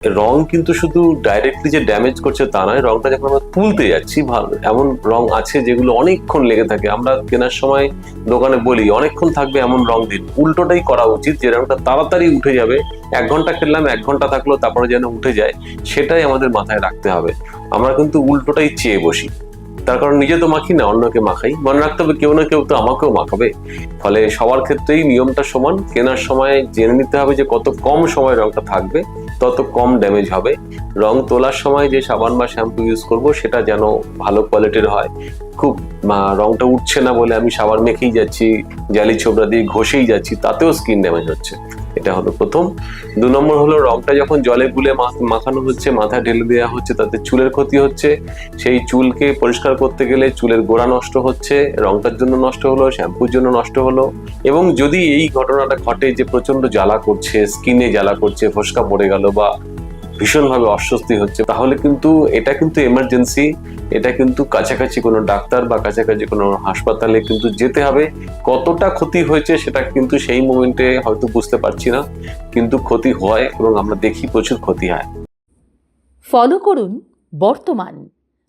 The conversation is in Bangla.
রং কিন্তু শুধু ডাইরেক্টলি যে ড্যামেজ করছে তা নয়, রংটা যখন আমরা তুলতে যাচ্ছি, ভালো এমন রং আছে যেগুলো অনেকক্ষণ লেগে থাকে। আমরা কেনার সময় দোকানে বলি অনেকক্ষণ থাকবে এমন রং দিন, উল্টোটাই করা উচিত। যে রংটা তাড়াতাড়ি উঠে যাবে, 1 ঘন্টা খেললাম 1 ঘন্টা থাকলো তারপরে যেন উঠে যায়, সেটাই আমাদের মাথায় রাখতে হবে। আমরা কিন্তু উল্টোটাই চেয়ে বসি, তার কারণ নিজে তো মাখি না, অন্যকে মাখাই। মনে রাখতে হবে কেউ না কেউ তো আমাকেও মাখাবে। ফলে সবার ক্ষেত্রেই নিয়মটা সমান। কেনার সময় জেনে নিতে হবে যে কত কম সময় রংটা থাকবে, তত কম ড্যামেজ হবে। রং তোলার সময় যে সাবান বা শ্যাম্পু ইউজ করব সেটা যেন ভালো কোয়ালিটির হয়। খুব রংটা উঠছে না বলে আমি সাবান মেখেই যাচ্ছি, জালি ছোবড়া দিয়ে ঘষেই যাচ্ছি, তাতেও স্কিন ড্যামেজ হচ্ছে। এটা হলো প্রথম। 2 নম্বর হলো, রংটা যখন জলে গুলে মাখানো হচ্ছে, মাথায় ঢেলে দেওয়া হচ্ছে, তাতে চুলের ক্ষতি হচ্ছে। সেই চুলকে পরিষ্কার করতে গেলে চুলের গোড়া নষ্ট হচ্ছে, রংটার জন্য নষ্ট হলো, শ্যাম্পুর জন্য নষ্ট হলো। এবং যদি এই ঘটনাটা ঘটে যে প্রচন্ড জ্বালা করছে, স্কিনে জ্বালা করছে, ফোস্কা পড়ে গেল বা ভীষণভাবে অস্বস্তি হচ্ছে, তাহলে কিন্তু এটা কিন্তু এমার্জেন্সি। এটা কিন্তু কাছাকাছি কোনো ডাক্তার বা কাছাকাছি কোনো হাসপাতালে কিন্তু যেতে হবে। কতটা ক্ষতি হয়েছে সেটা কিন্তু সেই মোমেন্টে হয়তো বুঝতে পারছি না, কিন্তু ক্ষতি হয় এবং আমরা দেখি প্রচুর ক্ষতি হয়। ফলো করুন বর্তমান।